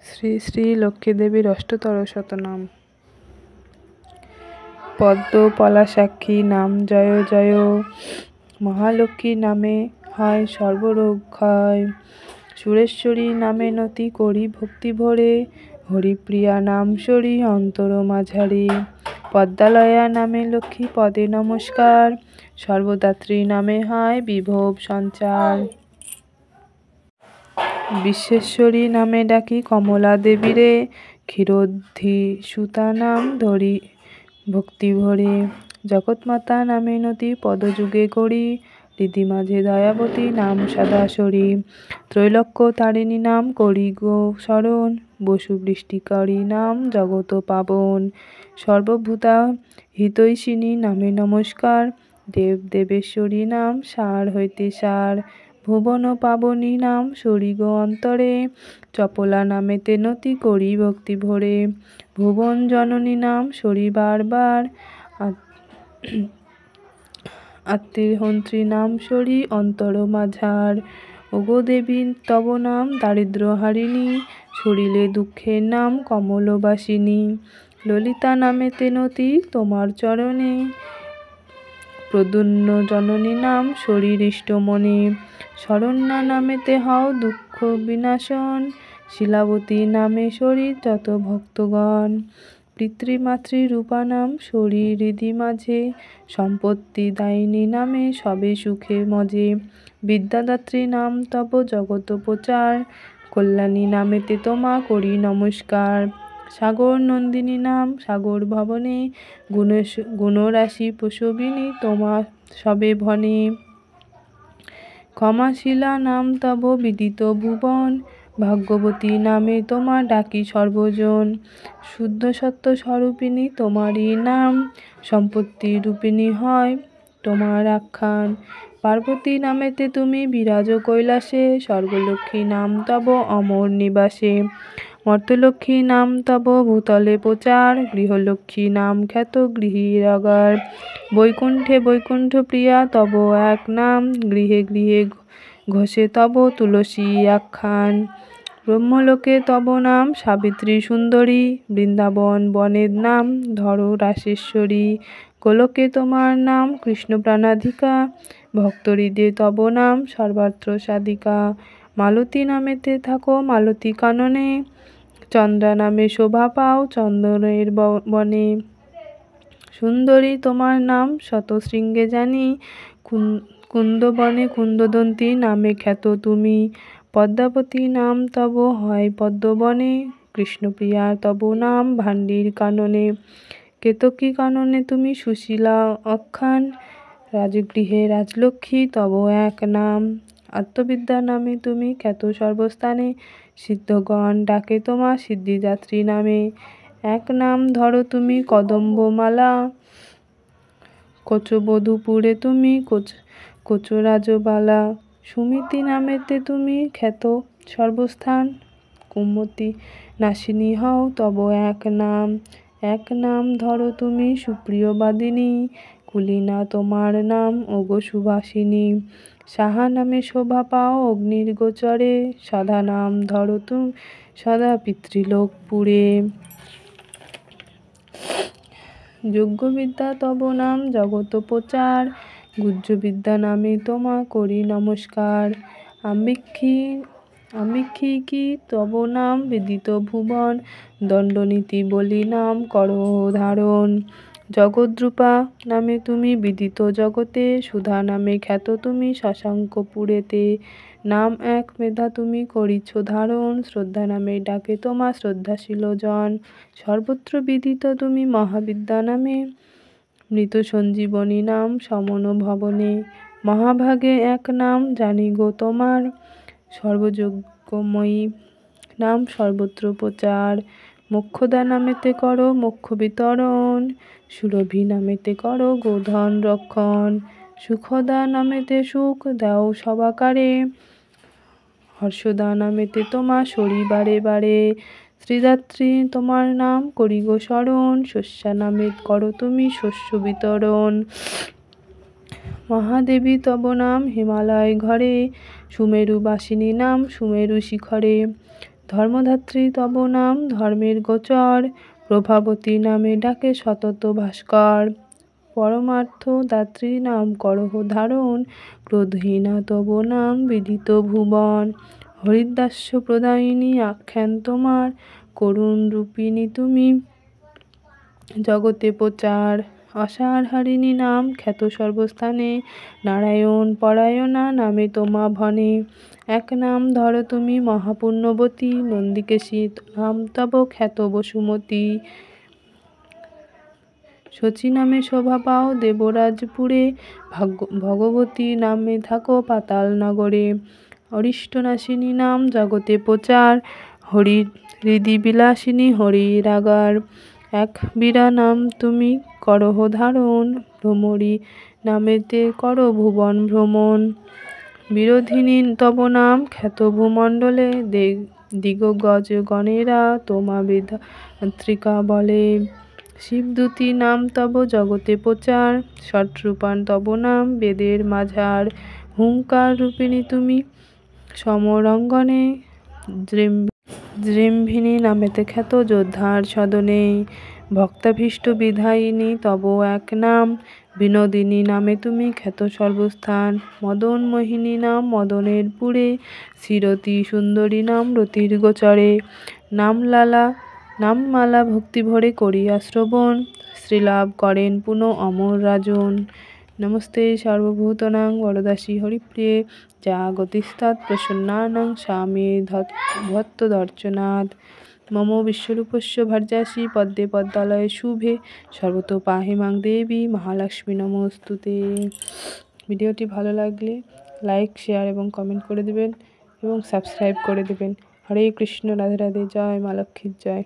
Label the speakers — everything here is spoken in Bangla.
Speaker 1: শ্রী শ্রী লক্ষ্মী দেবীর অষ্টতর শতনাম। পদ্ম পলাশাক্ষী নাম জয় জয়, মহালক্ষ্মী নামে হয় সর্বরোগ ক্ষয়। সুরেশ্বরী নামে নতি করি ভক্তি ভরে, হরিপ্রিয়া নাম সরি অন্তর মাঝারি। পদ্মালয়া নামে লক্ষ্মী পদে নমস্কার, সর্বদাত্রী নামে হয় বিভব সঞ্চার। বিশ্বেশ্বরী নামে ডাকি কমলা দেবীরে, ক্ষীরোদ্ধি সুতা নাম ধরি ভক্তি ভরে। জগৎমাতা নামে নতি পদযুগে করি, হৃদি মাঝে দয়াবতী নাম সদাসরি। ত্রৈলোক্য তারিণী নাম করি গো শরণ, বসু বৃষ্টিকারী নাম জগত পাবন। সর্বভূতা হিতৈষিণী নামে নমস্কার, দেব দেবেশ্বরী নাম সার হইতে সার। ভুবন পাবনী নাম সরি গো অন্তরে, চপলা নামেতে নতি করি ভক্তি ভরে। ভুবন জননী নাম সরি বারবার, আত্মীহন্ত্রী নাম সরি অন্তর মাঝার। ওগো দেবী তব নাম দারিদ্র হারিণী, সরিলে দুঃখের নাম কমলবাসিনী। ললিতা নামেতে নতি তোমার চরণে, প্রদ্যুম্ন জননী নাম সরি হৃষ্টমণি। শরণ্যা নামেতে হও দুঃখ বিনাশন, শিলাবতী নামে সরি যত ভক্তগণ। পিতৃমাতৃ রূপা নাম সরি হৃদি মাঝে, সম্পত্তি দায়িনী নামে সবে সুখে মজে। বিদ্যাদাত্রী নাম তব জগত প্রচার, কল্যাণী নামেতে তোমা করি নমস্কার। সাগর নন্দিনী নাম সাগর ভবনে, গুণরাশি প্রসবিনী তোমা সবে ভনে। ক্ষমাশীলা নাম তব বিদিত ভুবন, ভাগ্যবতী নামে তোমা ডাকি সর্বজন। শুদ্ধ সত্য স্বরূপিণী তোমারই নাম, সম্পত্তি রূপিণী হয় তোমার আখ্যান। পার্বতী নামেতে তুমি বিরাজ কৈলাসে, স্বর্গলক্ষ্মী নাম তব অমর নিবাসে। মর্ত্যলক্ষ্মী নাম তব ভূতলে প্রচার, গৃহলক্ষ্মী নাম খ্যাত গৃহীরাগার। বৈকুণ্ঠে বৈকুণ্ঠ প্রিয়া তব এক নাম, গৃহে গৃহে ঘোষে তব তুলসী আখ্যান। ব্রহ্মলোকে তব নাম সাবিত্রী সুন্দরী, বৃন্দাবন বনের নাম ধর রাসেশ্বরী। গোলকে তোমার নাম কৃষ্ণ প্রাণাধিকা, ভক্তহৃদে তব নাম সর্বত্র সাধিকা। মালতী নামেতে থাকো মালতী কাননে, চন্দ্রা নামে শোভা পাও চন্দনের বনে। সুন্দরী তোমার নাম শত শৃঙ্গে জানি, কুন্দবনে কুন্দদন্তী নামে খ্যাত তুমি। পদ্মাবতী নাম তব হয় পদ্মবনে, কৃষ্ণপ্রিয়া তব নাম ভান্ডির কাননে। কেতকী কাননে তুমি সুশীলা আখ্যান, রাজগৃহে রাজলক্ষ্মী তব এক নাম। আত্মবিদ্যা নামে তুমি খ্যাত সর্বস্থানে, সিদ্ধগণ ডাকে তোমা সিদ্ধিদাত্রী নামে। এক নাম ধরো তুমি কদম্বমালা, কোচবধূপুরে তুমি কোচরাজবালা। সুমতি নামেতে তুমি খ্যাত সর্বস্থান, কুমতি নাশিনী হও তব এক নাম। এক নাম ধরো তুমি সুপ্রিয়বাদিনী, কুলিনা তোমার নাম ওগো সুবাসিনী। সাহা নামে শোভা পাও অগ্নির গোচরে, সদা নাম ধরো তুমি সদা পিতৃলোকপুরে। যজ্ঞবিদ্যা তব নাম জগত প্রচার, গুহ্যবিদ্যা নামে তোমা করি নমস্কার। আম্বিক্ষিকী তব নাম বিদিত ভুবন, দণ্ডনীতি বলি নাম করো ধারণ। জগদ্রূপা নামে তুমি বিদিত জগতে, সুধা নামে খ্যাত তুমি শশাঙ্কপুরেতে। নাম এক মেধা তুমি করিছ ধারণ, শ্রদ্ধা নামে ডাকে তোমা শ্রদ্ধাশীল জন। সর্বত্র বিদিত তুমি মহাবিদ্যা নামে, মৃত সঞ্জীবনী নাম সমন ভবনে। মহাভাগে এক নাম জানি গো তোমার, সর্বযজ্ঞময়ী নাম সর্বত্র প্রচার। মোক্ষদা নামেতে করো মোক্ষ বিতরণ, সুরভি নামেতে করো গোধন রক্ষণ। সুখদা নামেতে সুখ দাও সবাকারে, হর্ষদা নামেতে তোমা সরি বারে বারে। শ্রীদাত্রী তোমার নাম করি গো স্মরণ, শস্যা নামে করো তুমি শস্য বিতরণ। মহাদেবী তব নাম হিমালয় ঘরে, সুমেরু বাসিনী নাম সুমেরু শিখরে। ধর্মধাত্রী তব নাম ধর্মের গোচর, প্রভাবতী নামে ডাকে সতত ভাস্কর। পরমার্থ দাত্রী নাম করহ ধারণ, ক্রোধহীনা তব নাম বিদিত ভুবন। হরিদাস্য প্রদায়িনী আখ্যান তোমার, করুণ রূপিণী তুমি জগতে প্রচার। অসারহারিণী নাম খ্যাত সর্বস্থানে, নারায়ণ পরায়ণা নামে তোমা ভনে। এক নাম ধর তুমি মহাপুণ্যবতী, নন্দিকেশী নাম তব খ্যাত বসুমতী। শচী নামে শোভা পাও দেবরাজপুরে, ভগবতী নামে থাকো পাতাল নগরে। অরিষ্টনাশিনী নাম জগতে প্রচার, হরি হৃদি বিলাসিনী হরির আগার। এক বীরা নাম তুমি করহ ধারণ, ভ্রমরী নামেতে করো ভুবন ভ্রমণ। বিরোধিনী তব নাম খ্যাত ভূমণ্ডলে, দিগগজ গণেরা তোমা বেদাত্রিকা বলে। শিবদূতী নাম তব জগতে প্রচার, ষট্রূপান তব নাম বেদের মাঝার। হুঙ্কার রূপিণী তুমি সমরঙ্গনে, জৃম্ভিনী নামেতে খ্যাত যোদ্ধার সদনে। ভক্তাভীষ্ট বিধায়িনী তব এক নাম, বিনোদিনী নামে তুমি খ্যাত সর্বস্থান। মদন মোহিনী নাম মদনের পুরে, শ্রীরতি সুন্দরী নাম রতির গোচরে। নামমালা ভক্তি ভরে করিয়া শ্রবণ, শ্রীলাভ করেন পুনঃ অমর রাজন। নমস্তে সর্বভূতানাং বরদাসী হরিপ্রিয়ে, যা গতিস্তাৎ প্রসন্নানাং সা মে ভক্তদর্শনাৎ। মম বিশ্বরূপস্য ভার্যাসি পদ্মে পদ্মালয়ে শুভে, সর্বতো পাহি মাং দেবী মহালক্ষ্মী নমস্তুতে। ভিডিওটি ভালো লাগলে লাইক শেয়ার এবং কমেন্ট করে দেবেন এবং সাবস্ক্রাইব করে দেবেন। হরে কৃষ্ণ, রাধে রাধে, জয় মা লক্ষ্মীর জয়।